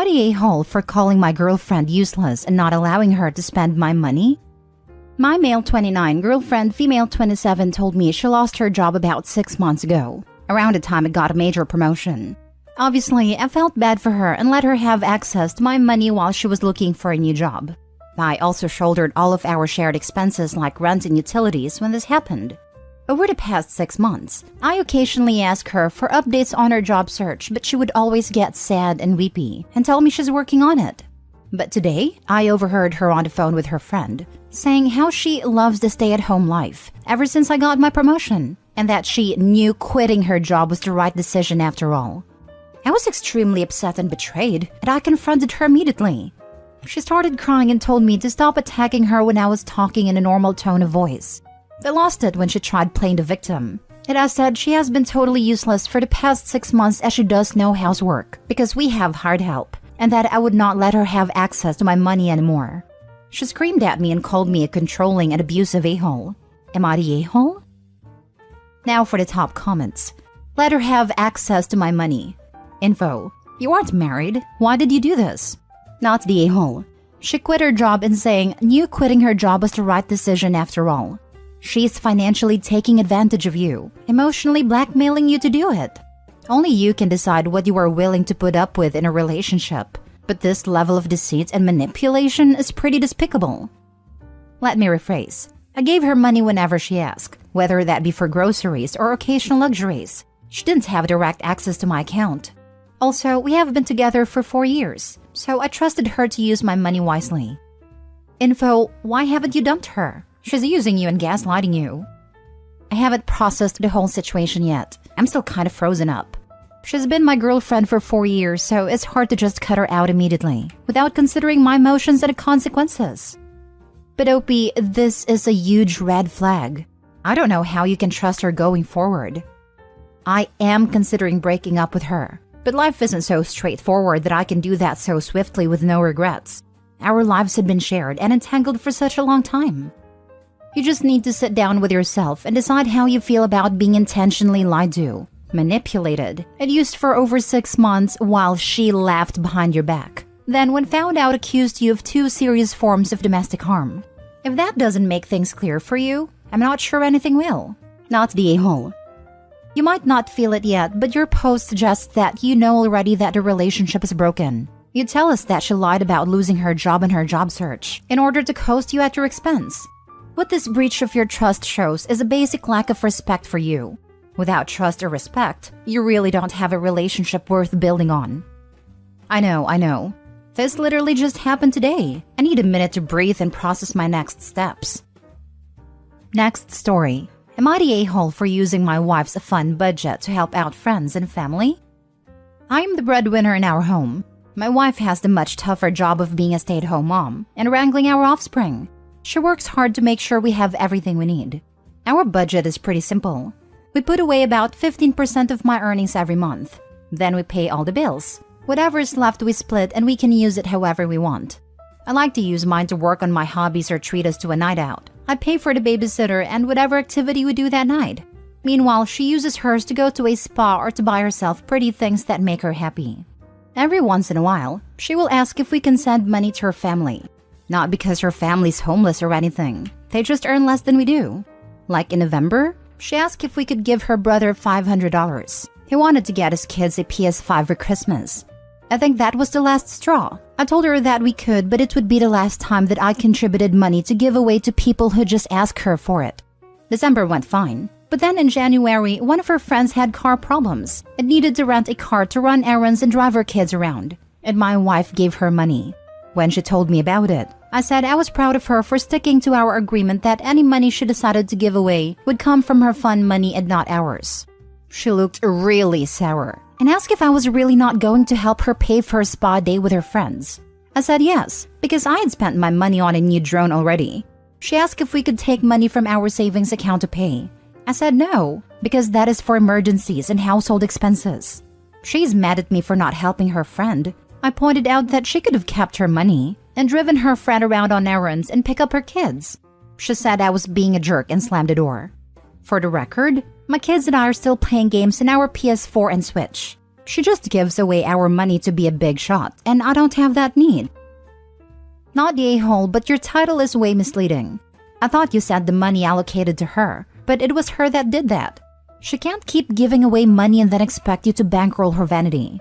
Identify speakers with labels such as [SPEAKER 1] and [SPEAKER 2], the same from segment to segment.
[SPEAKER 1] the a-hole for calling my girlfriend useless and not allowing her to spend my money? My male 29 girlfriend, female 27, told me she lost her job about 6 months ago, around the time I got a major promotion. Obviously, I felt bad for her and let her have access to my money while she was looking for a new job. I also shouldered all of our shared expenses like rent and utilities when this happened. Over the past 6 months, I occasionally ask her for updates on her job search, but she would always get sad and weepy and tell me she's working on it. But today, I overheard her on the phone with her friend, saying how she loves the stay-at-home life ever since I got my promotion, and that she knew quitting her job was the right decision after all. I was extremely upset and betrayed, and I confronted her immediately. She started crying and told me to stop attacking her when I was talking in a normal tone of voice. I lost it when she tried playing the victim. And I said she has been totally useless for the past 6 months as she does no housework because we have hired help, and that I would not let her have access to my money anymore. She screamed at me and called me a controlling and abusive a-hole. Am I the a-hole? Now for the top comments. Let her have access to my money. Info. You aren't married. Why did you do this? Not the a-hole. She quit her job and knew quitting her job was the right decision after all. She's financially taking advantage of you, emotionally blackmailing you to do it. Only you can decide what you are willing to put up with in a relationship, but this level of deceit and manipulation is pretty despicable. Let me rephrase. I gave her money whenever she asked, whether that be for groceries or occasional luxuries. She didn't have direct access to my account. Also, we have been together for 4 years, so I trusted her to use my money wisely. Info. Why haven't you dumped her? She's using you and gaslighting you. I haven't processed the whole situation yet. I'm still kind of frozen up. She's been my girlfriend for 4 years, so it's hard to just cut her out immediately, without considering my emotions and the consequences. But Opie, this is a huge red flag. I don't know how you can trust her going forward. I am considering breaking up with her, but life isn't so straightforward that I can do that so swiftly with no regrets. Our lives had been shared and entangled for such a long time. You just need to sit down with yourself and decide how you feel about being intentionally lied to, manipulated, and used for over 6 months while she laughed behind your back. Then, when found out, accused you of 2 serious forms of domestic harm. If that doesn't make things clear for you, I'm not sure anything will. Not the a-hole. You might not feel it yet, but your post suggests that you know already that the relationship is broken. You tell us that she lied about losing her job in her job search in order to coast you at your expense. What this breach of your trust shows is a basic lack of respect for you. Without trust or respect, you really don't have a relationship worth building on. I know. This literally just happened today. I need a minute to breathe and process my next steps. Next story. Am I the a-hole for using my wife's fun budget to help out friends and family? I am the breadwinner in our home. My wife has the much tougher job of being a stay-at-home mom and wrangling our offspring. She works hard to make sure we have everything we need. Our budget is pretty simple. We put away about 15% of my earnings every month. Then we pay all the bills. Whatever is left we split and we can use it however we want. I like to use mine to work on my hobbies or treat us to a night out. I pay for the babysitter and whatever activity we do that night. Meanwhile, she uses hers to go to a spa or to buy herself pretty things that make her happy. Every once in a while, she will ask if we can send money to her family. Not because her family's homeless or anything. They just earn less than we do. Like in November, she asked if we could give her brother $500. He wanted to get his kids a PS5 for Christmas. I think that was the last straw. I told her that we could, but it would be the last time that I contributed money to give away to people who just ask her for it. December went fine. But then in January, one of her friends had car problems and needed to rent a car to run errands and drive her kids around. And my wife gave her money. When she told me about it, I said I was proud of her for sticking to our agreement that any money she decided to give away would come from her fun money and not ours. She looked really sour and asked if I was really not going to help her pay for her spa day with her friends. I said yes, because I had spent my money on a new drone already. She asked if we could take money from our savings account to pay. I said no, because that is for emergencies and household expenses. She's mad at me for not helping her friend. I pointed out that she could have kept her money and driven her friend around on errands and pick up her kids. She said I was being a jerk and slammed the door. For the record, my kids and I are still playing games in our PS4 and Switch. She just gives away our money to be a big shot, and I don't have that need. Not the a-hole, but your title is way misleading. I thought you said the money allocated to her, but it was her that did that. She can't keep giving away money and then expect you to bankroll her vanity.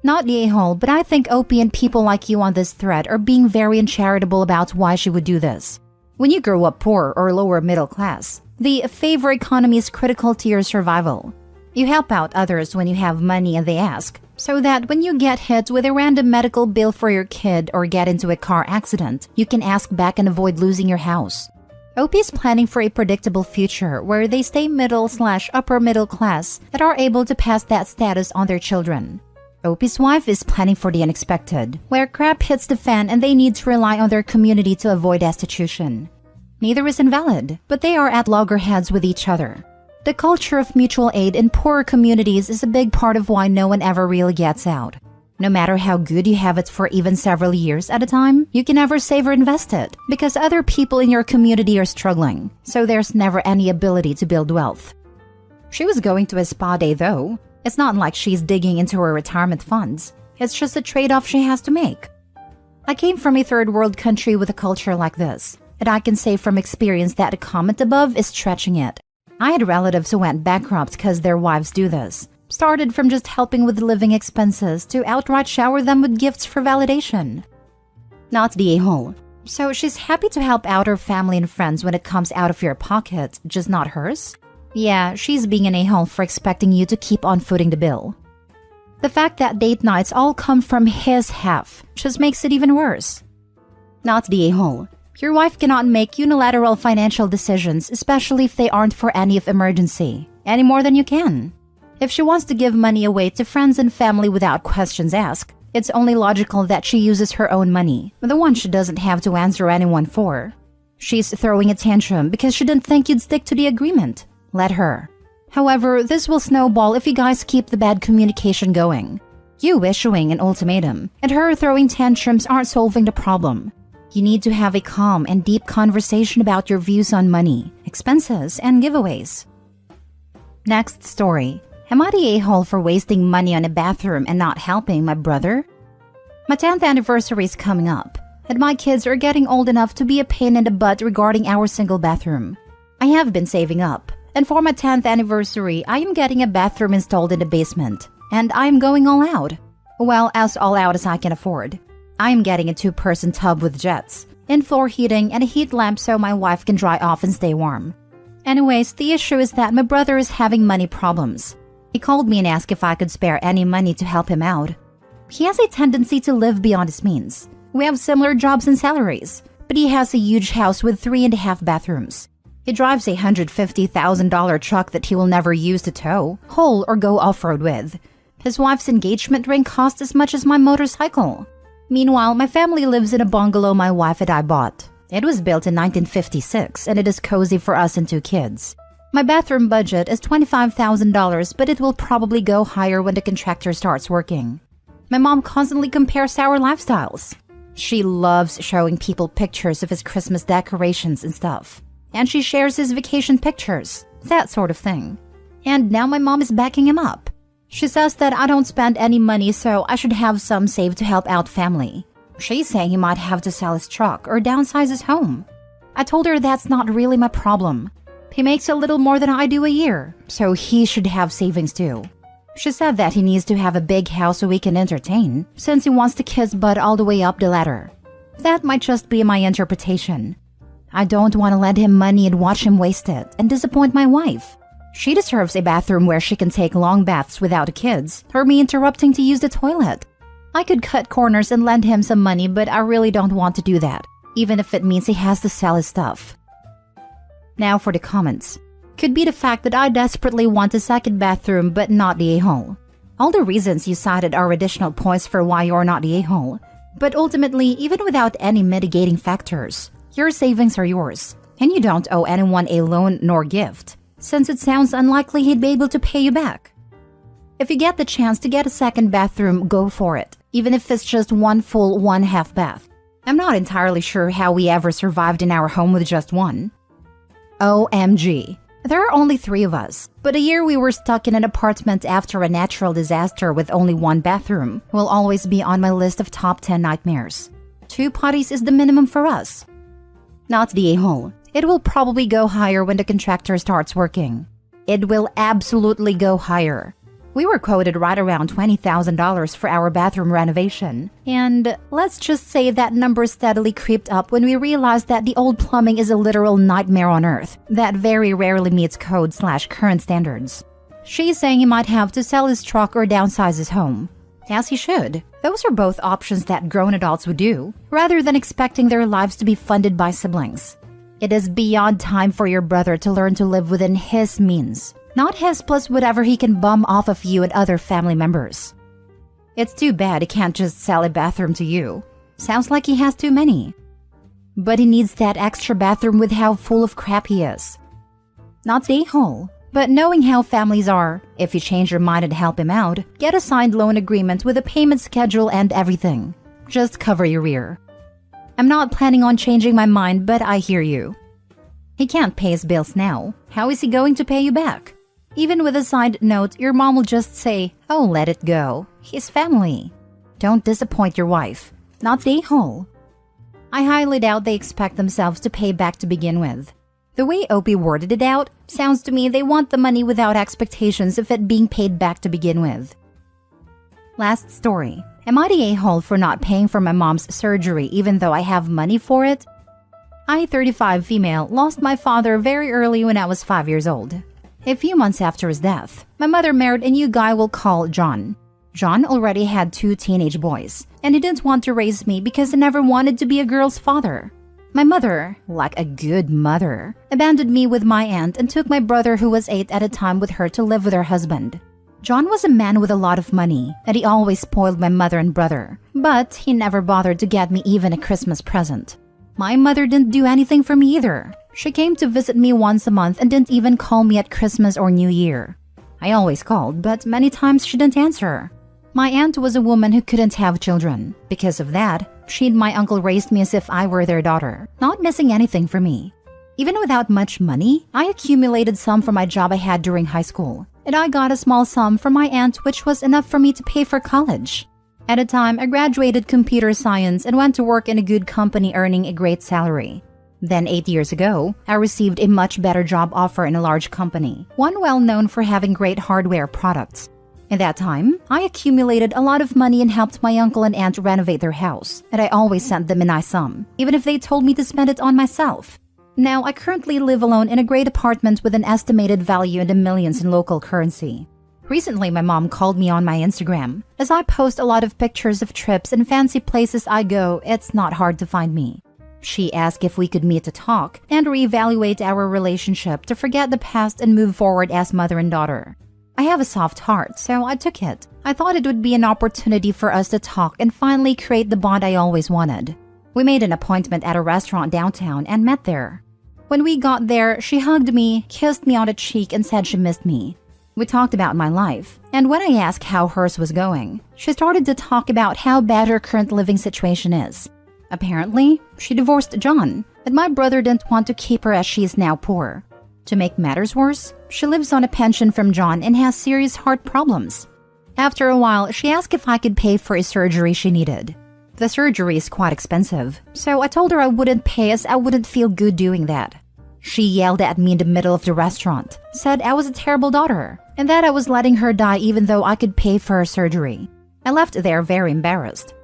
[SPEAKER 1] Not the a-hole, but I think OP and people like you on this thread are being very uncharitable about why she would do this. When you grow up poor or lower middle class, the favor economy is critical to your survival. You help out others when you have money and they ask, so that when you get hit with a random medical bill for your kid or get into a car accident, you can ask back and avoid losing your house. OP is planning for a predictable future where they stay middle/upper middle class that are able to pass that status on their children. OP's wife is planning for the unexpected, where crap hits the fan and they need to rely on their community to avoid destitution. Neither is invalid, but they are at loggerheads with each other. The culture of mutual aid in poorer communities is a big part of why no one ever really gets out. No matter how good you have it for even several years at a time, you can never save or invest it because other people in your community are struggling, so there's never any ability to build wealth. She was going to a spa day though. It's not like she's digging into her retirement funds. It's just a trade-off she has to make. I came from a third world country with a culture like this, and I can say from experience that a comment above is stretching it. I had relatives who went bankrupt because their wives do this. Started from just helping with living expenses to outright shower them with gifts for validation. Not the a-hole. So she's happy to help out her family and friends when it comes out of your pocket, just not hers? Yeah, she's being an a-hole for expecting you to keep on footing the bill. The fact that date nights all come from his half just makes it even worse. Not the a-hole. Your wife cannot make unilateral financial decisions, especially if they aren't for any of emergency, any more than you can. If she wants to give money away to friends and family without questions asked, it's only logical that she uses her own money, the one she doesn't have to answer anyone for. She's throwing a tantrum because she didn't think you'd stick to the agreement. Let her. However, this will snowball if you guys keep the bad communication going. You issuing an ultimatum and her throwing tantrums aren't solving the problem. You need to have a calm and deep conversation about your views on money, expenses, and giveaways. Next story. Am I the a-hole for wasting money on a bathroom and not helping my brother? My 10th anniversary is coming up, and my kids are getting old enough to be a pain in the butt regarding our single bathroom. I have been saving up, and for my 10th anniversary, I am getting a bathroom installed in the basement, and I am going all out. Well, as all out as I can afford. I am getting a 2-person tub with jets, in-floor heating, and a heat lamp so my wife can dry off and stay warm. Anyways, the issue is that my brother is having money problems. He called me and asked if I could spare any money to help him out. He has a tendency to live beyond his means. We have similar jobs and salaries, but he has a huge house with 3.5 bathrooms. He drives a $150,000 truck that he will never use to tow, haul, or go off-road with. His wife's engagement ring cost as much as my motorcycle. Meanwhile, my family lives in a bungalow my wife and I bought. It was built in 1956 and it is cozy for us and 2 kids. My bathroom budget is $25,000, but it will probably go higher when the contractor starts working. My mom constantly compares our lifestyles. She loves showing people pictures of his Christmas decorations and stuff. And she shares his vacation pictures, that sort of thing. And now my mom is backing him up. She says that I don't spend any money, so I should have some saved to help out family. She's saying he might have to sell his truck or downsize his home. I told her that's not really my problem. He makes a little more than I do a year, so he should have savings too. She said that he needs to have a big house so we can entertain, since he wants to kiss Bud all the way up the ladder. That might just be my interpretation. I don't want to lend him money and watch him waste it and disappoint my wife. She deserves a bathroom where she can take long baths without the kids, or me interrupting to use the toilet. I could cut corners and lend him some money, but I really don't want to do that, even if it means he has to sell his stuff. Now for the comments. Could be the fact that I desperately want a second bathroom, but not the a-hole. All the reasons you cited are additional points for why you're not the a-hole. But ultimately, even without any mitigating factors, your savings are yours, and you don't owe anyone a loan nor gift, since it sounds unlikely he'd be able to pay you back. If you get the chance to get a second bathroom, go for it, even if it's just one full, one half bath. I'm not entirely sure how we ever survived in our home with just one. OMG. There are only 3 of us, but a year we were stuck in an apartment after a natural disaster with only 1 bathroom will always be on my list of top 10 nightmares. 2 potties is the minimum for us. Not the a-hole. It will probably go higher when the contractor starts working. It will absolutely go higher. We were quoted right around $20,000 for our bathroom renovation. And let's just say that number steadily creeped up when we realized that the old plumbing is a literal nightmare on earth that very rarely meets code/current standards. She's saying he might have to sell his truck or downsize his home. As he should. Those are both options that grown adults would do, rather than expecting their lives to be funded by siblings. It is beyond time for your brother to learn to live within his means, not his plus whatever he can bum off of you and other family members. It's too bad he can't just sell a bathroom to you. Sounds like he has too many. But he needs that extra bathroom with how full of crap he is. Not the a-hole. But knowing how families are, if you change your mind and help him out, get a signed loan agreement with a payment schedule and everything. Just cover your rear. I'm not planning on changing my mind, but I hear you. He can't pay his bills now. How is he going to pay you back? Even with a signed note, your mom will just say, "Oh, let it go. He's family." Don't disappoint your wife. Not the a-hole. I highly doubt they expect themselves to pay back to begin with. The way Opie worded it out, sounds to me they want the money without expectations of it being paid back to begin with. Last story. Am I the a-hole for not paying for my mom's surgery even though I have money for it? I, 35 female, lost my father very early when I was 5 years old. A few months after his death, my mother married a new guy we'll call John. John already had 2 teenage boys, and he didn't want to raise me because he never wanted to be a girl's father. My mother, like a good mother, abandoned me with my aunt and took my brother who was 8 at a time with her to live with her husband. John was a man with a lot of money, and he always spoiled my mother and brother, but he never bothered to get me even a Christmas present. My mother didn't do anything for me either. She came to visit me once a month and didn't even call me at Christmas or New Year. I always called, but many times she didn't answer. My aunt was a woman who couldn't have children. Because of that, she and my uncle raised me as if I were their daughter, not missing anything for me. Even without much money, I accumulated some from my job I had during high school, and I got a small sum from my aunt which was enough for me to pay for college. At the time, I graduated computer science and went to work in a good company earning a great salary. Then 8 years ago, I received a much better job offer in a large company, one well known for having great hardware products. At that time, I accumulated a lot of money and helped my uncle and aunt renovate their house, and I always sent them a nice sum, even if they told me to spend it on myself. Now, I currently live alone in a great apartment with an estimated value in the millions in local currency. Recently, my mom called me on my Instagram. As I post a lot of pictures of trips and fancy places I go, it's not hard to find me. She asked if we could meet to talk and reevaluate our relationship to forget the past and move forward as mother and daughter. I have a soft heart, so I took it. I thought it would be an opportunity for us to talk and finally create the bond I always wanted. We made an appointment at a restaurant downtown and met there. When we got there, she hugged me, kissed me on the cheek, and said she missed me. We talked about my life, and when I asked how hers was going, she started to talk about how bad her current living situation is. Apparently, she divorced John, but my brother didn't want to keep her as she is now poor. To make matters worse, she lives on a pension from John and has serious heart problems. After a while, she asked if I could pay for a surgery she needed. The surgery is quite expensive, so I told her I wouldn't pay as I wouldn't feel good doing that. She yelled at me in the middle of the restaurant, said I was a terrible daughter, and that I was letting her die even though I could pay for her surgery. I left there very embarrassed.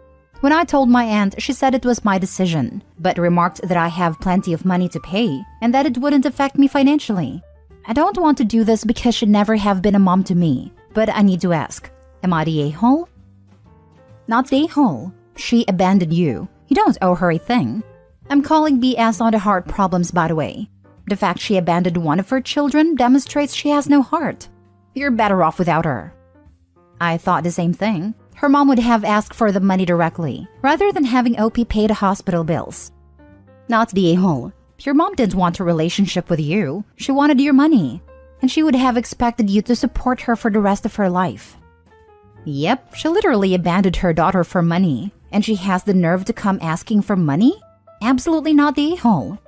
[SPEAKER 1] When I told my aunt, she said it was my decision, but remarked that I have plenty of money to pay and that it wouldn't affect me financially. I don't want to do this because she never have been a mom to me, but I need to ask, am I the a-hole? Not the a-hole. She abandoned you. You don't owe her a thing. I'm calling BS on the heart problems, by the way. The fact she abandoned one of her children demonstrates she has no heart. You're better off without her. I thought the same thing. Her mom would have asked for the money directly, rather than having OP pay the hospital bills. Not the a-hole. Your mom didn't want a relationship with you. She wanted your money. And she would have expected you to support her for the rest of her life. Yep, she literally abandoned her daughter for money. And she has the nerve to come asking for money? Absolutely not the a-hole.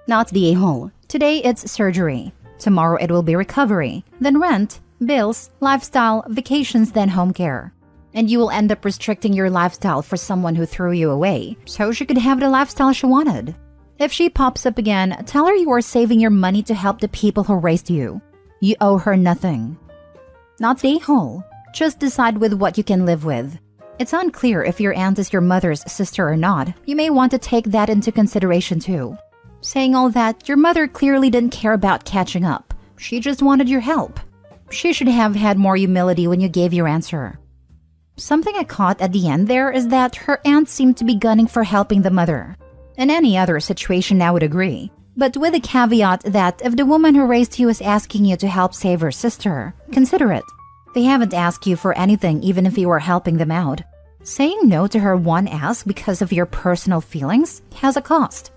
[SPEAKER 1] Not the a-hole. Today it's surgery. Tomorrow it will be recovery, then rent, bills, lifestyle, vacations, then home care. And you will end up restricting your lifestyle for someone who threw you away, so she could have the lifestyle she wanted. If she pops up again, tell her you are saving your money to help the people who raised you. You owe her nothing. Not the a-hole. Just decide with what you can live with. It's unclear if your aunt is your mother's sister or not. You may want to take that into consideration too. Saying all that, your mother clearly didn't care about catching up. She just wanted your help. She should have had more humility when you gave your answer. Something I caught at the end there is that her aunt seemed to be gunning for helping the mother. In any other situation, I would agree. But with the caveat that if the woman who raised you is asking you to help save her sister, consider it. They haven't asked you for anything even if you are helping them out. Saying no to her one ask because of your personal feelings has a cost.